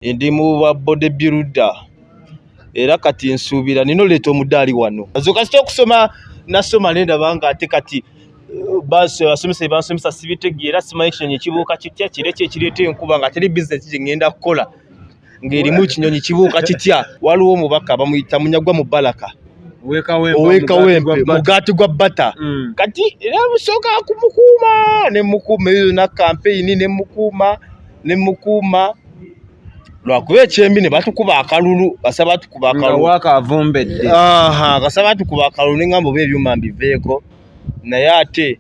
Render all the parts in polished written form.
ndi mu bwa bodybuilder era kati nsuubira nino leeta omudaali wano azoka sito okusoma nasoma nenda banga ate kati basi abasomesa bansomesa sibitegeera simanyi ekinyonyi ekibuuka kitya kireki ekireeta enkuba nga teri bizinesi gye ngenda kukola ng'erimu ekinyonyi kibuuka kitya waliwo omubaka bamuyita Munyagwa Mubaraka owekawempe mugaati gwa bata kati era musooka kumukuuma ne mukuuma eyo na campaign ne mukuuma lwakuba ekyembi ne batukuba akalulu basaba batukuba akalulu wakavumbedde basaba batukuba akalulu n'engamba oba ebyuma mbiveeko naye ate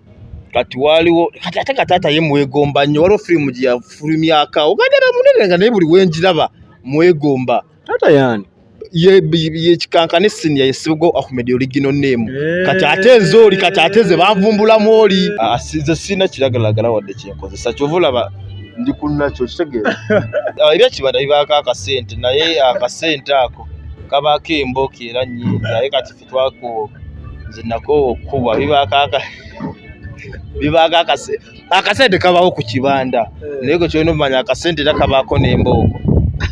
kati waliwo kati ate kataata ye mwegomba nnyo waliwo firimu gye yafulumyaka obadde bamunene nga naye buli wenjiraba mwegomba taata yani ye Kikankane Senior yesibugo Ahmed original name kati ate nzoli kati ate ze bavumbulamu oli asize sina kiragalagala wadde kyenkozesa kyovulaba ndi kunnacho kitegeera ebya kibada bibaka akasente naye akasente ako kabaka emboka era nnyingi naye kati fitwako nze nako kuba bibaka akasente kabawo ku kibanda naye ko kyono manya akasente takabako n'emboko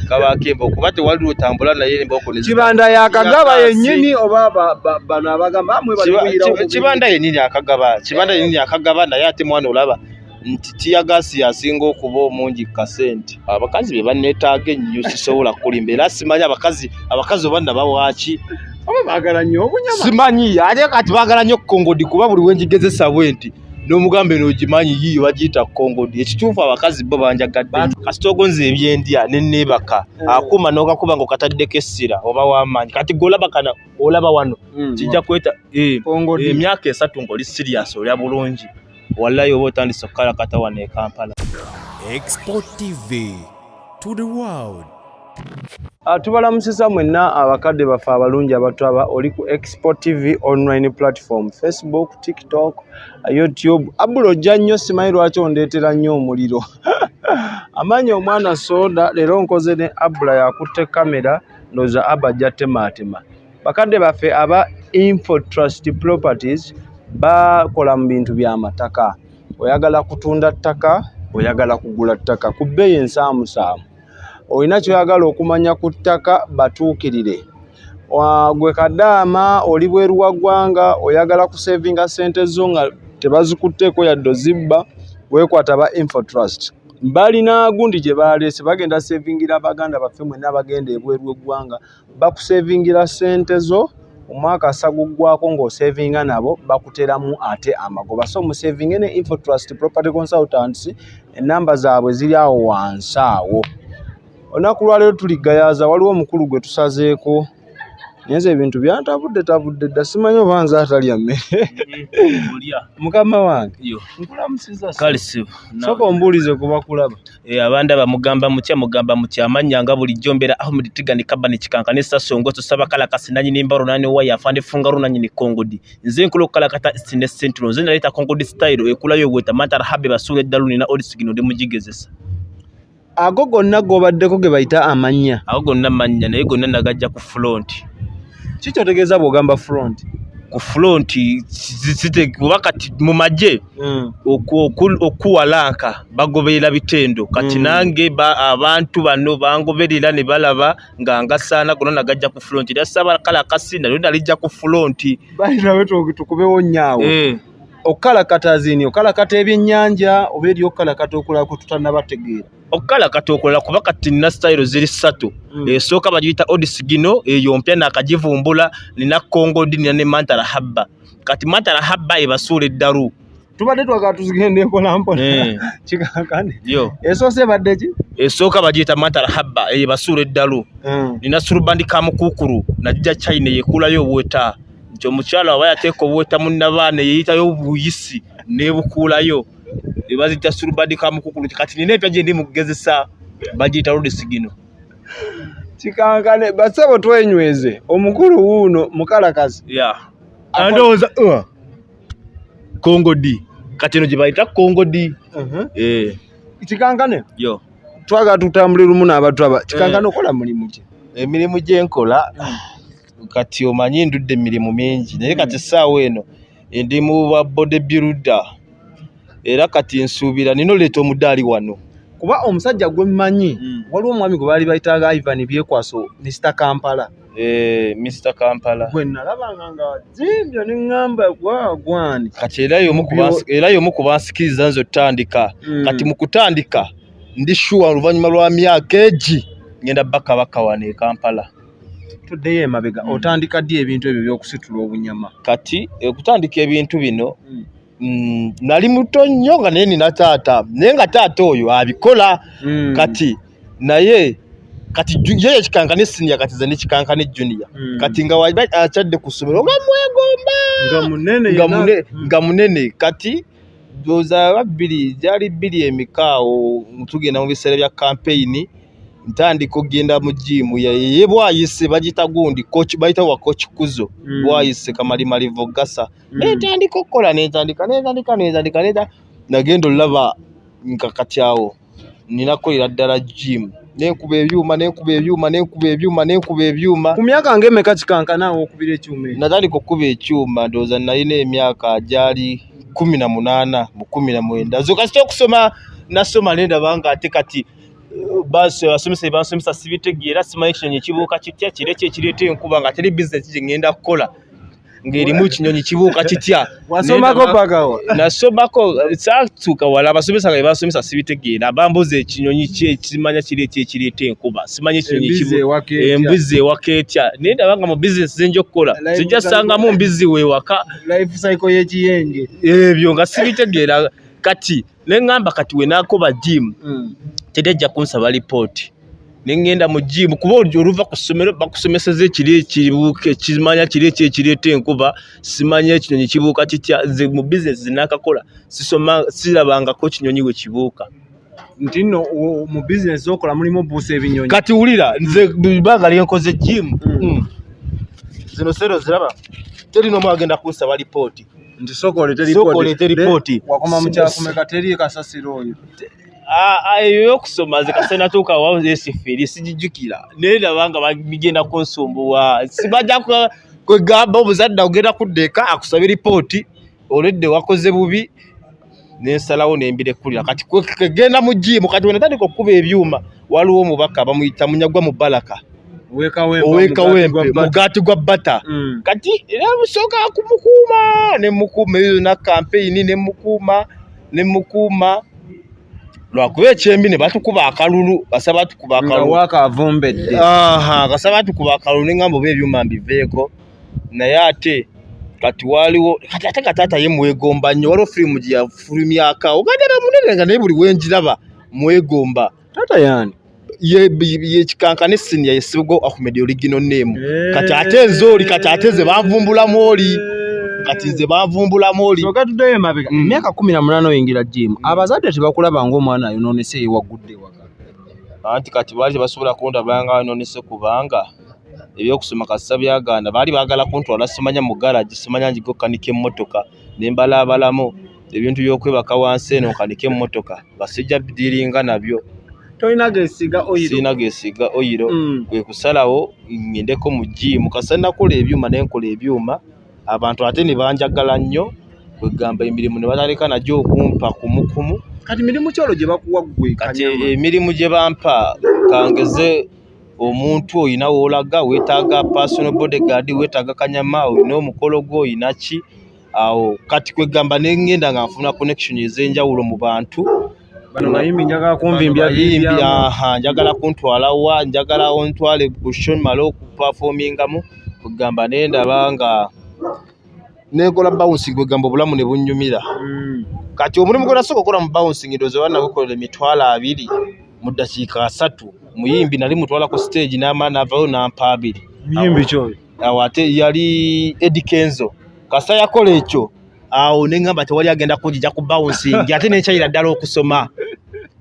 kabaka emboko bate waliwo tambula naye emboko ne kibanda yakagaba yennyini oba bano abagamba amwe bali kibanda yennyini akagaba naye ate mwana olaba nti tiyagasi yasinga okuba omungi kasente abakazi be banneetaaga ennyo sisobola kulimba era simanyi abakazi obanna bawaki baagala nnyo obunyama simanyi ate kati baagala nnyo kongodi kuba buli wenjigezesa bwenti n'omugambe n'ogimanyi yiyo bagiyita kongodi ekituufu abakazi bo banjagadde kasita ogonza ebyendya nenneebaka akuma n'okakuba ng'okataddeko essira oba w'amaanyi kati golaba kana olaba wano kijja kweta emyaka 3 ng'oli sirias olya bulungi wallahi oba otandise okukalakata wano e Kampala. Export TV to the world. Tubalamusisa mwenna abakadde baffe abalungi abatwaba oli ku Export TV online platform Facebook, TikTok, YouTube. Abulo nnyo simanyi lwaki ondeetera nnyo omuliro. Amanyi omwana soda leero nkoze ne Abula yakutte kamera ndoza abajja tematema. Bakadde baffe aba Info Trust Properties bakola mu bintu by'amataka. Oyagala kutunda ttaka, oyagala kugula ttaka ku bbeeyi ensaamusaamu. Olina kyoyagala okumanya ku ttaka batuukirire. Gwe Kadaama oli bweru wa ggwanga oyagala kusevinga ssente zo nga tebazikutteeko yadde zibba weekwata ba Info Trust. Balina gundi gye baleese bagenda sevingira abaganda baffe mwenna bagenda ebweru w'eggwanga bakusevingira ssente zo omwaka saguggwako ng'osevinga nabo bakuteramu ate amagoba. So musevinge ne Info Trust Property Consultants ennamba zaabwe ziri awo wansi awo. Olunaku lwaleero tuligayaza waliwo omukulu gwe tusazeeko nyenze ebintu byantabudde dda simanyi oba nze atalya mmere mukama wange nkulamusiza kalisibu soka ombuulize kuba kulaba abanda bamugamba mutya amannya nga bulijjo mbeera Ahmed Tigani Kabani Kikankane Sasongo tusaba kalakasi nanyini mbaro nani wa yafande fungaru nanyini kongodi nze nkulo kalakata sine centro nze naleta kongodi style ekulayo bweta matara habe basule daluni na odisigino de mujigezesa ago gonna gobaddeko ge bayita amannya ago gonna mannya naye gonna nagajja ku front kiki otegeeza bw'ogamba front ku front zite wakati mu magye okuwalanka bagoberera bitendo kati nange abantu bano bangoberera ne balaba nga ngasaana gonna nagajja ku front era saba kala kasina ndo nalijja ku front bali nawe tukubewo nnyawo okalakata zini okalakata ebyennyanja oba eri okalakata okulala ku tutanabategeera okalakata okulala kuba kati nina style ziri 3 esooka bagiyita odisigino eyo mpya nakagivumbula nina kongodi nina ne mantara habba kati mantara habba ebasuula eddalu tubadde twagala tuzigende mpolampola Kikankane esoose badde ki esooka bagiyita mantara habba ebasuula eddalu nina surubandi kamukukuru najja China yekulayo obweta nti omukyala aba yateeka obweta munnabaana yeyitayo obuyisi nebukuulayo ebazita surubandi kamukukulu kati nina epya gye ndi mugezesa bagiyita odisigino Kikankane basebo twenyweze omukulu wuuno mukalakazi andowooza kongodi kati eno gye bayita kongodi Kikankane twagala tutambulire lumu n'abatwaba Kikankane okola mulimu ki emirimu gye nkola kati omanyi ndudde emirimu mingi naye kati essaawa eno ndi mu bwa bodybuilder era kati nsuubira nino leeta omudaali wano kuba omusajja gwe mmanyi waliwo omwami gwe baali bayitaga Ivan Byekwaso Mr Kampala. Mr Kampala gwe nalabanga nga zimbyo ne ŋŋamba gwani kati era y'omu ku bansikiriza nze otandika kati mu kutandika ndi sure oluvannyuma lwa myaka egi ngenda bakabaka wano e Kampala. Tuddeyo emabega otandika ddi ebintu ebyo by'okusitula obunyama? Kati okutandika ebintu bino nali muto nnyo nga naye nina taata naye nga taata oyo abikola kati naye kati ye Kikankane Senior kati ze ne Kikankane Junior kati nga wayiba akyadde ku ssomero nga mwegomba nga munene kati doza gyali bbiri emikaawo tugenda mu biseera bya campaign ntandika okugenda mu gym ye bwayise bagita gundi coach bayita wa coach Kuzo bwayise Kamalimali Vogasa ntandika okukola nentandika nagenda olaba nkakati awo ninakolera ddala gym nenkuba ebyuma ku myaka ng'emeka Kikankane awo okubira ekyuma natandika okuba ekyuma ndowooza nalina emyaka gyali 18 mu 19 zokasita okusoma nasoma nendaba nga ate kati basi abasomesa sibitegeera simanyi ekinyonyi kibuuka kitya kireki ekireeta enkuba nga teri bizinesi gye ngenda kukola ng'erimu ekinyonyi kibuuka kitya. Wasomako pakawa? Nasomako saatuuka wala abasomesa nga basomesa sibitegeera bambuza ekinyonyi kimanya kireki ekireeta enkuba simanyi ekinyonyi kibuuka embuzi ewaka etya naye ndaba nga mu bizinesi zenja okukola zijja sangamu mbizi weewaka life cycle y'ekiyenge ebyo nga sibitegeera kati neŋŋamba kati we naakoba gym tedejja kunsaba lipooti nengenda mu gym kuba oluva ku ssomero bakusomeseza ekiri ekibuuka ekimanya kireki ekireeta enkuba simanya ekinyonyi kibuuka kitya nze mu bizinesi zinakakola sirabangako kinyonyi we kibuuka nti nno mu bizinesi okola mulimu buusa ebinyonyi kati wulira nze bbanga lyenkoze gym zino sero ziraba teri n'omu agenda kunsaba lipooti nti sokolete lipooti wakoma mukyakumeka teri kasasiro oyo eyo y'okusoma ze kasena natuuka wawo esifiri sigijjukira naye ndabanga bigenda kunsumbuwa sibajja kwegamba omuzadde ogenda kuddeeka akusaba lipooti olwedde wakoze bubi nensalawo nembirekulira kati kegenda mu gym kati wenatandika okukuba ebyuma waliwo omubaka bamuyita Munyagwa Mubaraka owekawempe mugaati gwa bata kati era musooka kumukuuma nemukuuma eyo na campaign nemukuuma lwakuba ekyembi ne batukuba akalulu basaba batukuba akalulu wakavumbedde basaba batukuba akalulu neŋŋamba oba ebyuma mbiveeko naye ate kati waliwo kati ate kataata ye mwegomba nnyo waliwo firimu gye yafulumyaka ogadde munene nga naye buli wenjiraba mwegomba taata yani ye Kikankane Senior ye Sibugo Ahmed original name kati ate nzooli kati ate ze banvumbulamu oli kati ze banvumbulamu oli soka tuddeyo emabega emyaka 18 oyingira gym abazadde tebakulaba ng'omwana ayonoonese ewagudde waka anti kati baali tebasobola kundaba nga ayonoonese kubanga ebyokusoma kasita byaganda baali baagala kuntwala simanya mu garage simanya njigo kanike emmotoka ne mbalaabalamu ebintu by'okwebaka wansi eno kanike emmotoka basijja bidiringa nabyo toyina geesiga oyiro sina geesiga oyiro kwe kusalawo ngendeko mu gym kasita nakola ebyuma nenkola ebyuma abantu ate ne banjagala nnyo kwegamba emirimu ne batandika najjo okumpa kumukumu kati mirimu kyolo gye bakuwa ggwe kati emirimu gye bampa kangeze omuntu oyina woolaga weetaaga personal bodyguard weetaaga kanyama oyina omukolo gwo oyina ki awo kati kwegamba nengenda nga nfuna connection ez'enjawulo mu bantu bano bayimbi njagala kunvimbya njagala kuntwala wa njagala ontwale ku show malo ku performingamu kwegamba nendaba nga nekola bouncing kwegamba obulamu ne bunnyumira kati omulimu gwe nasooka okukola mu bouncing ndowooza banagukolera emitwalo 2 mu ddakiika 3 muyimbi nali mutwala ku stage n'amaana avayo n'ampa 2 muyimbi kyoyo awo ate yali Eddie Kenzo kasita yakola ekyo awo neŋŋamba tewali agenda kujja ku bouncing ate nekyayira ddala okusoma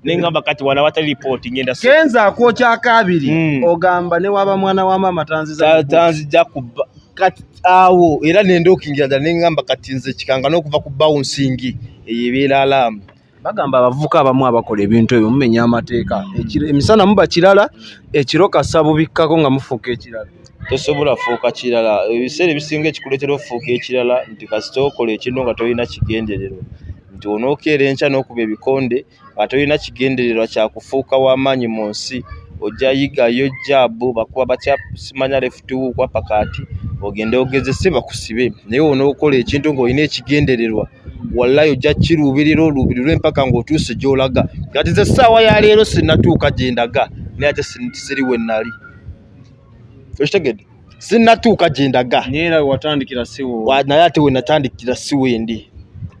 neŋŋamba kati wana watali report ngenda Kenzo akwokya kabiri ogamba ne waba mwana wa mama tanzija kuba kati awo era nenda okingira ddala neŋŋamba kati nze Kikankane okuva ku bouncing eyebeera alamu bagamba abavuka abamu abakola ebintu ebyo mumenya amateeka emisana muba kirala ekiro kasabubikkako nga mufuuka ekirala tosobola fuuka kirala ebiseera ebisinga ekikuleetera ofuuka ekirala nti kasita okola ekintu nga tolina kigenderero nti onookeera enkya n'okuba ebikonde ate olina kigendererwa kyakufuuka w'amaanyi mu nsi ojja yigayo jaabu bakuba bakyasimanya lefutuwuukwa pakaati ogende ogezese bakusibe naye onookola ekintu ng'olina ekigendererwa wallahi ojja kiruubirirwa empaka ng'otuuse gy'olaga kati ze essaawa ya leero sinnatuuka gye ndaga naye ate siri we nnali okitegedde sinnatuuka gye ndaga naye watandikira siwo naye ate we natandikira si wendi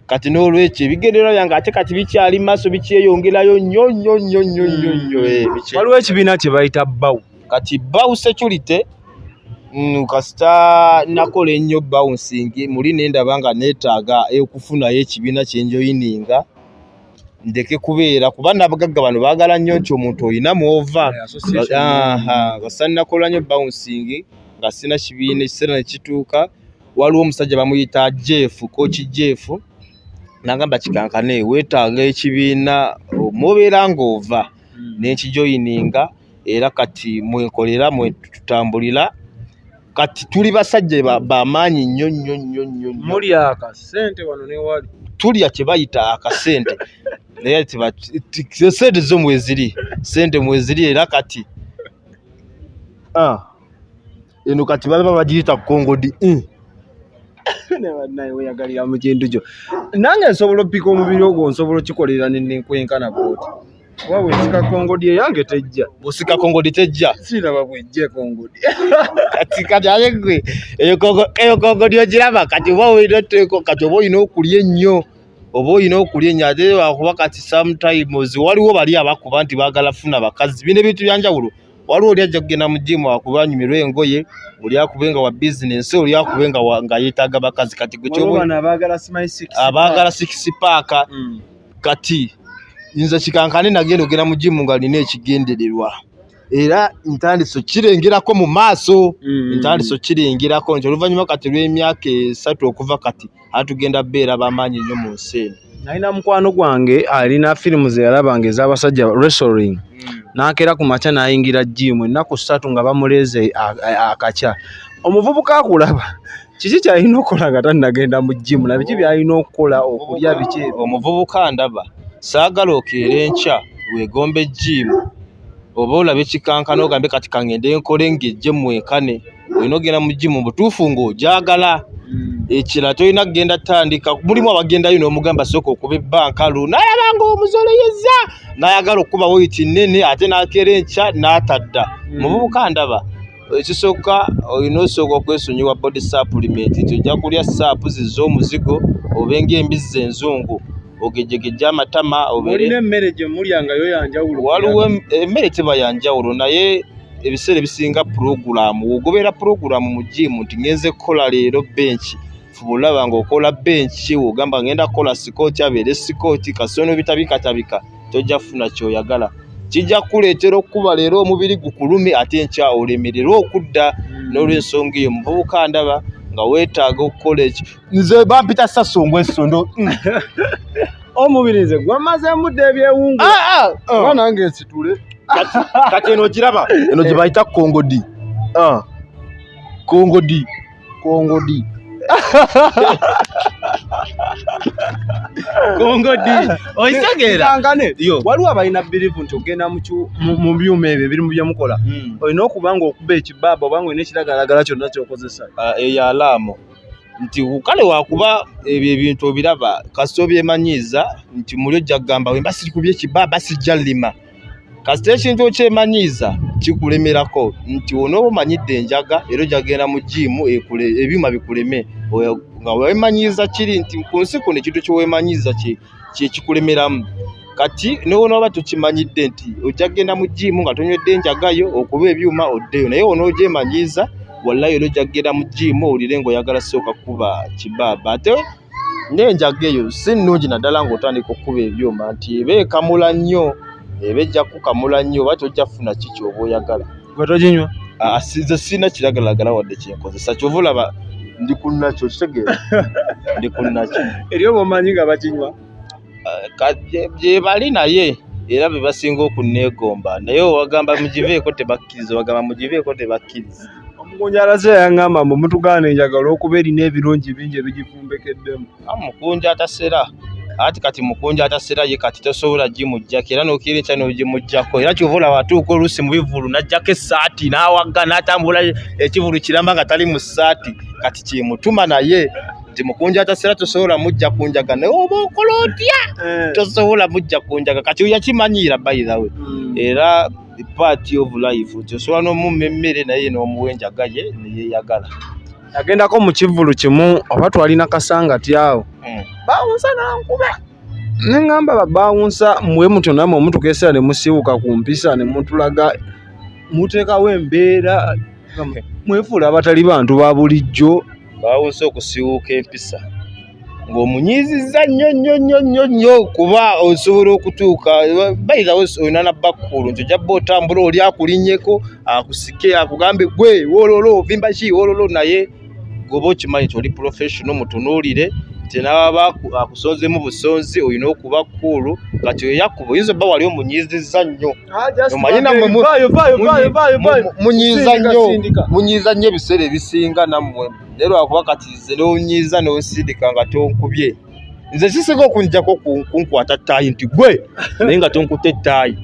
kati n'olwekyo ebigendererwa byange ate kati bikyali maaso bikyeyongerayo nnyo waliwo ekibiina kye bayita bawu kati bawu security kasita nakola ennyo bouncing muli nendaba nga neetaaga okufunayo ekibiina kyenjoyininga ndeke kubeera kuba nabagagga bano baagala nnyo nti omuntu olina muova kasita nakola nnyo bouncing nga sina kibiina ekiseera ne kituuka waliwo omusajja bamuyita Jeff coach Jeff nagamba Kikankane weetaaga ekibiina mubeera ng'ova n'ekijoyininga era kati mwenkolera mwetutambulira kati tuli basajja bamaanyi nnyo muli akasente wano ne wali tulya kye bayita akasente naye sente zo mweziri era kati eno kati baba bagiyita kongodi ne bannaye weyagalira mu kintu kyo nange nsobola oppika omubiri ogwo nsobola okikolera nenkwenkana bwoti wawe sika kongodi eyange tejja busika kongodi tejja siraba bwejje kongodi kati ale gwe eyo kongodi ogiraba kati oba olina teeko kati oba olina okulya ennyo ate wakuba kati sometimes waliwo bali abakuba nti baagala funa bakazi bino ebintu byanjawulo waliwo oli ajja kugenda mu jimu wakuba anyumirwa engoye oli akubenga wa bizinensi oli akubenga nga yeetaaga bakazi kati abaagala six pack kati nze Kikankane nagenda ogenda mu jimu nga nina ekigendererwa era ntandiso kirengerako mu maaso kirengerako nti oluvannyuma kati lw'emyaka 3 okuva kati atugenda beera bamaanyi nnyo mu nsi eno. Nalina mukwano gwange alina firimu ze yalabanga ez'abasajja wrestling n'akeera ku makya n'ayingira jimu ennaku 3 nga bamuleeze akakya omuvubuka akulaba kiki kyalina okukola nga tannagenda mu jimu na biki byalina okukola okulya biki omuvubuka ndaba saagala okeera enkya weegombe jimu oba olabe Kikankane ogambe kati kangende nkole ng'ejje mwenkane olina ogenda mu jimu butuufu ng'ogyagala ekira tolina kugenda tandika mulimu abagendayo n'omugamba sooka okuba ebbanka nalaba ng'omuzoleyeza n'ayagala okuba weyiti nnene ate n'akeera enkya n'atadda muvubuka ndaba ekisooka olina osooka okwesonyiwa body supplement nti ojja kulya saapu z'omuzigo obe ng'embizzi enzungu ogejjegejja amatama olina emmere gye mulya nga yo yanjawulo waliwo emmere teba yanjawulo naye ebiseera ebisinga puroguramu wogobeera puroguramu mu jimu nti ngenze kukola leero benchi fuba olaba ng'okola benchi wogamba ngenda kukola sikooti abeere sikooti kasono bitabikatabika tojja kufuna kyoyagala kijja kuleetera okuba leero omubiri gukulume ate enkya olemererwa okudda n'olw'ensonga eyo muvubuka ndaba nga weetaaga okukola eki nze bampita sasongo esondo omubiri nze gwamazeemu dda ebyewungu nange ensitule kati eno giraba eno gye bayita kongodi kongodi oisegeera waliwo abalina birivu nti ogenda mu byuma ebyo ebirimu byemukola olina okuba nga okuba ekibaaba oba nga olina ekiragalagala kyonna kyokozesa eyo alaamu nti kale wakuba ebyo ebintu obiraba kasita obyemanyiiza nti muli ojja kugamba wemba siri kubya ekibaaba sijja lima kasita ekintu okyemanyiiza kikulemerako nti onooba omanyidde enjaga era ojja kugenda mu jimu ebyuma bikuleme nga weemanyiiza kiri nti ku nsi kuno ekintu kyeweemanyiiza kyekikulemeramu kati n'onooba tukimanyidde nti ojja kugenda mu jimu nga tonywedde enjagayo okuba ebyuma oddeyo naye onoogyemanyiiza wallahi era ojja kugenda mu jimu owulire ng'oyagala sooka kuba kibaaba ate n'enjaga eyo si nnungi naddala ng'otandika okuba ebyuma nti eba ekamula nnyo eba ejja kukamula nnyo oba tojja kufuna kiki oba oyagala gwe toginywa nze sirina kiragalagala wadde kyenkozesa kyova olaba ndi kunnakyo kitegeera ndi kunnakyo eri oba omanyi nga bakinywa gye bali naye era be basinga okunneegomba naye owagamba mugiveeko tebakkiriza owagamba mugiveeko tebakkiriza omukunja alaze yaŋŋamba mbu mutugaana enjagala okuba erina ebirungi bingi ebigifumbekeddemu mukunja atasera ati kati mukunja atasera ye kati tosobola gimujjako era n'okiri nkyano ogimujjako era kyova watuuka oluusi mu bivulu n'ajjako essaati n'awagga n'atambula ekivulu kiramba nga tali mu ssaati kati kimutuma naye nti mukunja atasera tosobola mujja kunjaga naye oba okola otya tosobola mujja kunjaga kati yakimanyiira by the way era part of life nti osobola n'omumma emmere naye n'omuwa enjaga ye neyeyagala. Yagendako mu kivulu kimu oba twalina kasangati awo bawunsa nankuba neŋŋamba babawunsa muwe mutyo namwe omutukeesera ne musiiwuka ku mpisa ne mutulaga muteekawo embeera mwefuula abatali bantu ba bulijjo. Bawunsa okusiiwuuka empisa ng'omunyiizizza nnyo kuba osobola okutuuka bayirawo olina na bakkulu nti ojja bba otambula oli akulinnyeko akusike akugambe gwe wololo vimba ki wololo naye goba okimanyi nti oli professional mutunuulire nti naaba akusonzemu busonzi olina okuba kkulu kati oyakuba oyinza obba wali omunyiizizza nnyo munyiiza nnyo ebiseera ebisinga nammwe naye lwakuba kati nze n'onyiiza n'onsindika nga tonkubye nze kisinga okunjjako kunkwata ttaayi nti gwe naye nga tonkutte ettaayi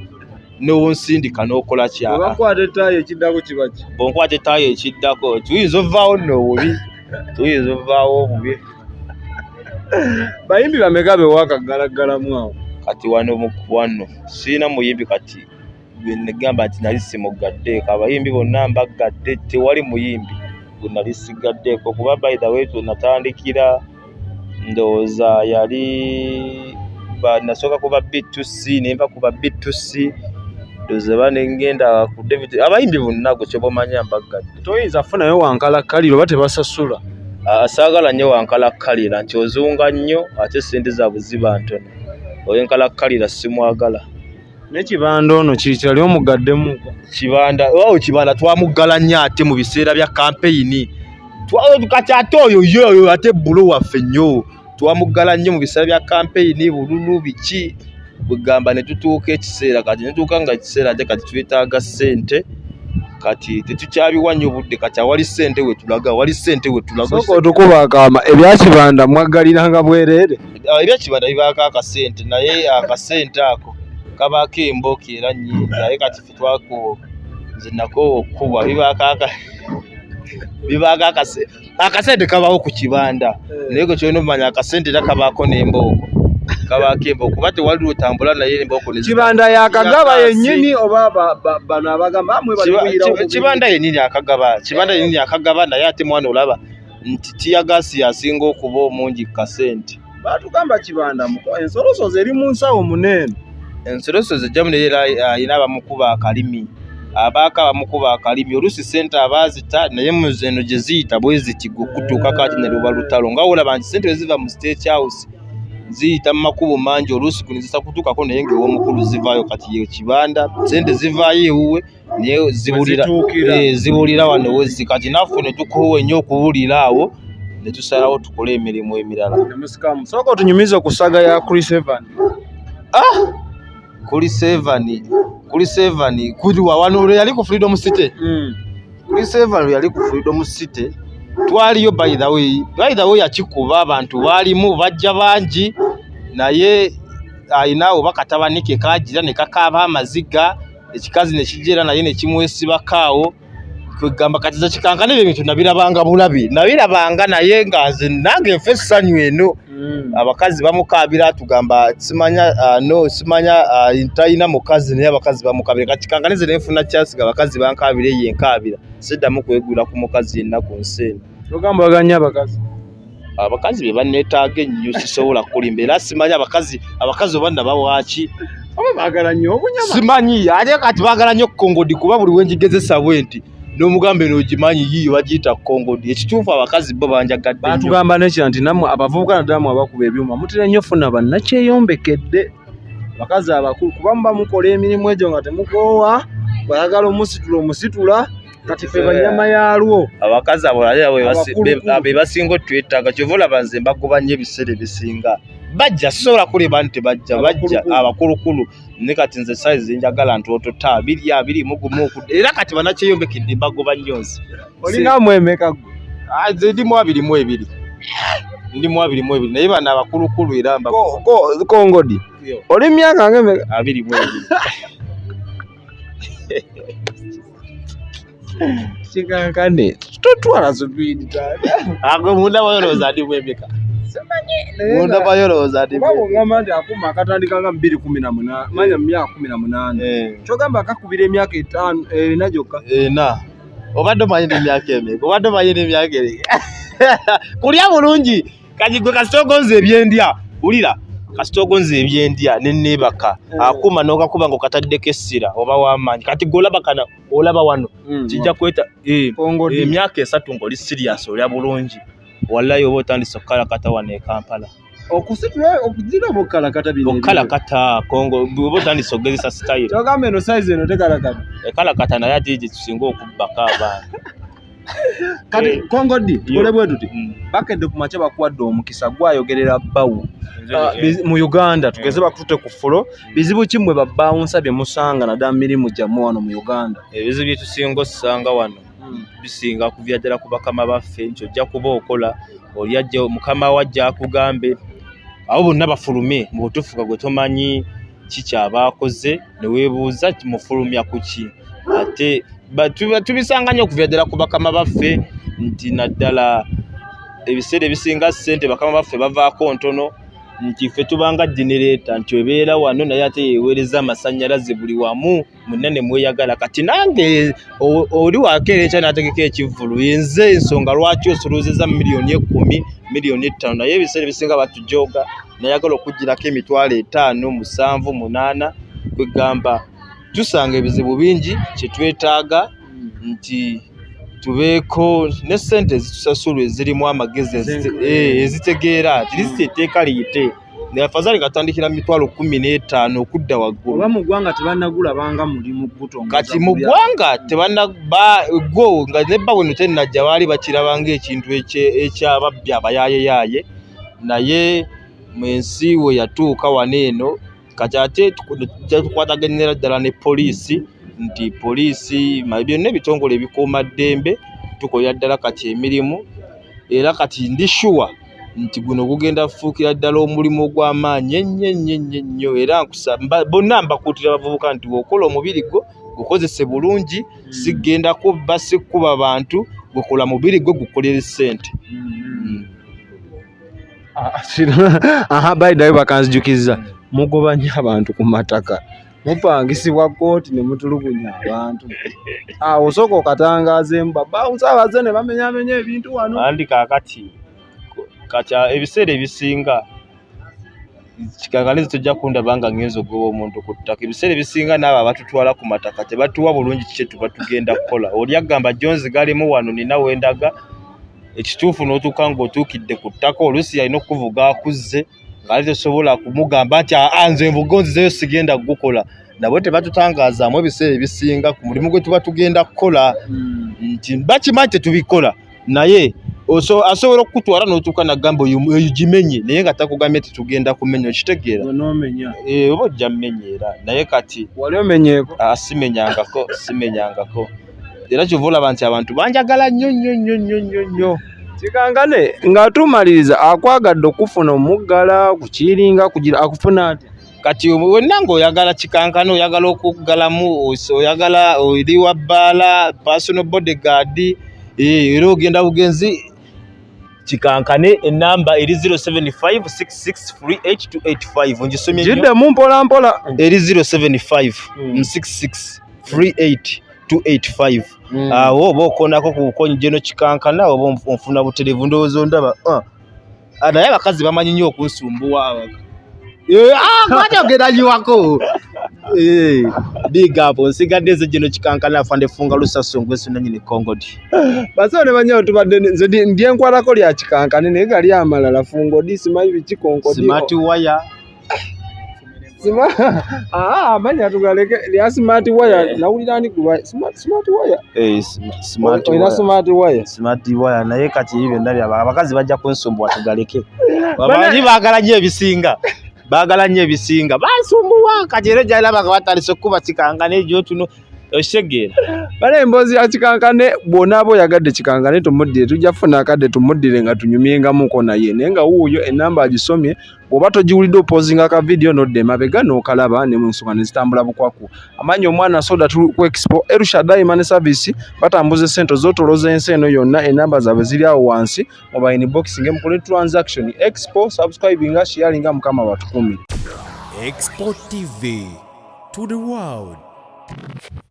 n'onsindika n'okola kyaka bakwata ettaayi ekiddako kiba ki bonkwata ettaayi ekiddako tuyinza ovaawo n'obubi tuyinza ovaawo obubi. Bayimbi bameka bewaakaggalagalamu awo kati wano siina muyimbi kati negamba nti nali simugaddeeko abayimbi bonna mbaggadde tewali muyimbi gwe nali sigaddeeko kuba by the way natandikira ndowooza yali nasooka kuba B2C nenva kuba B2C ndowooza banengenda ku David abayimbi bonna gwe kyobamanya mbaggadde. Toyinza funayo wankalakkalira oba tebasasula saagala nnyo wankalakkalira nti ozunga nnyo ate sente zaabwe ziba ntono oyenkalakkalira simwagala. N'ekibanda ono kitali omugaddemu kibanda twamuggala nnyo ate mu biseera bya kampeyini kati ate oyo ate bbulo waffe nnyo twamuggala nnyo mu biseera bya kampeyini bululu biki bwegamba ne tutuuka ekiseera kati netuuka nga ekiseera ate kati twetaaga ssente kati tetukyabiwa nnyo budde kati awali ssente wetulaga sooka otukuba akaama ebyakibanda mwaggaliranga bwereere ebyakibanda bibaako akasente naye akasente ako kabaako embooko era nnyingi naye kati ffe twako nze nako okkuba bibaako akasente kabaawo ku kibanda naye gwe kyolina omanya akasente era kabaako n'embooko kabaako embooko kuba tewali otambula naye embooko kibanda yakagaba yennyini oba bano abagamba kibanda yennyini akagaba naye ate mwana olaba nti tiyagasi yasinga okuba omungi kasente batugamba kibanda ensolosozo eri mu nsawo munene ensolosozo ejjamu naye ayina abamukuba akalimi abaako abamukuba akalimi oluusi sente abaazita naye muzeno gye ziyita bwe ziti gwe okutuuka kati ne luba lutalo nga olaba nti sente eziva mu State House ziyita mu makubo mangi oluusi kunizisa kutuukako naye ng'ew'omukulu zivaayo kati ye kibanda sente zivaayo ewuwe naye zibuulira wano wezi kati naffe ne tukowa ennyo okubuulira awo ne tusalawo tukole emirimu emirala. Sooka otunyumiza ku saga ya Chris Evans. Chris Evans kuliwa wano yali ku Freedom City. Chris Evans yali ku Freedom City twaliyo by the way yakikuba abantu baalimu bajja bangi naye ayinawo bakatabanike kagira ne kakaaba amaziga ekikazi ne kijera naye ne kimwesibakaawo kwegamba kati za Kikankane ebintu nabirabanga bulabi nabirabanga naye nga nze nange nfe essanyu eno abakazi bamukaabira tugamba simanya ntayina mukazi naye abakazi bamukaabira kati Kikankane ze nefuna kyasiga abakazi bankaabira yenkaabira siddamu kwegula ku mukazi yenna ku nsi tugamba baganya abakazi be banneetaaga ennyo sisobola kulimba era simanya abakazi oba nabawaki baagala nnyo obunyama simanyi ate kati baagala nnyo kongodi kuba buli wenjigezesa bwenti n'omugambe n'ogimanyi yiyo bagiyita kongodi ekituufu abakazi bo banjagadde batugamba nekira nti nammwe abavubuka naddala abakuba ebyuma mutera nnyo funa bannakyeyombekedde abakazi abakulu kuba muba mukola emirimu egyo nga temukoowa bayagala omusitula kati ffe banyama yaalwo abakazi abo be basinga otwetaaga kyova olaba nze mbagoba nnyo ebiseera ebisinga bajja sisobola kuleba nti bajja abakulukulu ne kati nze saizi njagala ntootota 2 era kati bannakyeyombekedde mbagoba nnyo nze olinamu emeka nze ndimu 22 ndi mu 22 naye bana abakulukulu era mba Kongodi oli myaka ngeme 22 Kikankane totwala zubidi tata agwe munda bayoloza ndi mwemeka munda bayoloza ndi babo ngamba ndi akuma akatandika nga 2018 manya myaka 18 chogamba akakubira emyaka 5 najoka na obadde manyi emyaka emeka obadde manyi emyaka emeka kulya bulungi kajigwe kasitogonze ebyendya ulira kasitogonze ebyendya nenebaka akuma nokakuba ngo kataddeko essira oba wamanyi kati golaba kana olaba wano kijja kweta emyaka 3 ngoli serious olya bulungi wallahi oba otandise okukala kata wane Kampala okusitula okujira bokala kata bino okala kata Kongo oba otandise ogezesa style chogamba eno size eno tekala kata ekala kata naye atije tusinga okubbaka abaana kati Kongodi ole bwetuti bakedde ku macha bakwadde omukisa gwayogerera bawu mu Uganda tugeze bakutute ku fulo bizibu kimwe babawunsa bye musanga na damirimu jamu wano mu Uganda ebizibu byetusinga osanga wano bisinga kuvyadala ku bakama baffe ncho jja kuba okola olyajja mukama wajja akugambe abo bonna bafulume mu butufuka gwe tomanyi kikyabakoze ne weebuuza mufulumya kuki ate tubisanganya okuvyadala ku bakama baffe nti naddala ebiseera ebisinga ssente bakama baffe bavaako ntono nti ffe tubanga generator nti ebeera wano naye ate yeweereza amasannyalaze buli wamu munene mweyagala kati nange oli wakeera ekya n'ategeka ekivvulu yenze ensonga lwaki osoloozeza miliyoni 10 miliyoni 5 naye ebiseera ebisinga batujooga nayagala okugirako emitwalo 5 7 8 kwegamba tusanga ebizibu bingi kyetwetaaga nti tubeeko ne ssente ezitusasulwa ezirimu amagezi ezitegeera tirisiti etteeka liyite afazali katandikira mitwalo 15 okudda waggulu oba mu ggwanga tebannagula banga mulimu gutonga kati mu ggwanga go nga nebba bweno tennajja baali bakirabanga ekintu ekyababbi abayaayeyaye naye mu ensi we yatuuka wano eno kati ate tukwataganira ddala ne poliisi nti poliisi byonna ebitongole ebikuuma ddembe tukola ddala kati emirimu era kati ndi sure nti guno gugenda kufuukira ddala omulimu ogw'amaanyi ennyo era bonna mbakuutira abavubuka nti bw'okola omubiri gwo gukozese bulungi sigenda kubba sikkuba bantu gukola mubiri gwo gukolera ssente bayidayo bakanzijukiza mugobanya abantu ku mataka mupangisibwa kooti ne mutulugunya abantu osooka okatangaza babawunsa abaze ne bamenyamenya ebintu wano andi kaakati ebiseera ebisinga Kikankane tujja kundaba nga ngenzo ogoba omuntu ku ttaka ebiseera ebisinga n'abo abatutwala ku mataka tebatuwa bulungi kiki tuba tugenda kukola oli agamba Jones galimu wano nina wendaga ekituufu n'otuuka ng'otuukidde ku ttaka oluusi yalina okuvuga akuzze ng'ali tosobola kumugamba nti nze envugo nzizeyo sigenda kugukola nabo tebatutangazaamu ebiseera ebisinga ku mulimu gwe tuba tugenda kukola nti bakimanyi tetubikola naye asobola okukutwala n'otuuka nagamba oyo gimenye naye nga takugambye nti tugenda kumenya okitegeera oba ojja mmenyeera naye kati wali omenyeeko simenyangako era kyova olaba nti abantu banjagala nnyo Kikankane nga tumaliriza akwagadde okufuna omuggala kukiringa kugira akufuna ati kati wonna ng'oyagala Kikankane oyagala okuggalamu oyagala oli wa bbaala personal bodyguard era ogenda bugenzi Kikankane enamba eri 0756638285 ngisomye jidde mu mpola eri 0756638285 awo oba okonako ku bukonyi geno Kikankane oba onfuna buterevu ndowooza ndaba naye abakazi bamanyi nnyo okunsumbuwa kwatyogeranyiwako big up nsigadde ezo gino Kikankane afande funga lusaso ngwesu nanyini Kongodi basone banyawo tubadde nze ndyenkwatako lya Kikankane naye gali amalala Fungodi simanyi biki Kongodi smart wire manya tugaleke lya smart wire nawulira ni kuba smart wire smart wire naye kati ibyo ndali abakazi bajja kunsumbuwa tugaleke babanyi baagala nnyo ebisinga bansumbuwa kati era gyalaba nga batandise okuba Kikankane egyo tuno Oshegera. Bale emboozi ya Kikankane bw'ona abo yagadde Kikankane tumuddire tujja funa akadde tumuddire nga tunyumyengamuko naye naye nga wuuyo enamba agisomye bw'oba togiwulidde opoozinga ka video nodda emabega n'okalaba ne mu nsonga ne zitambula bukwaku. Amanyi omwana soda ku Expo Erushadai Money Service batambuza essente z'otoloza ensi eno yonna enamba zaabwe ziri awo wansi mobile inbox ng'emukole transaction Expo subscribinga sharinga mukama batukumi. Export TV to the world.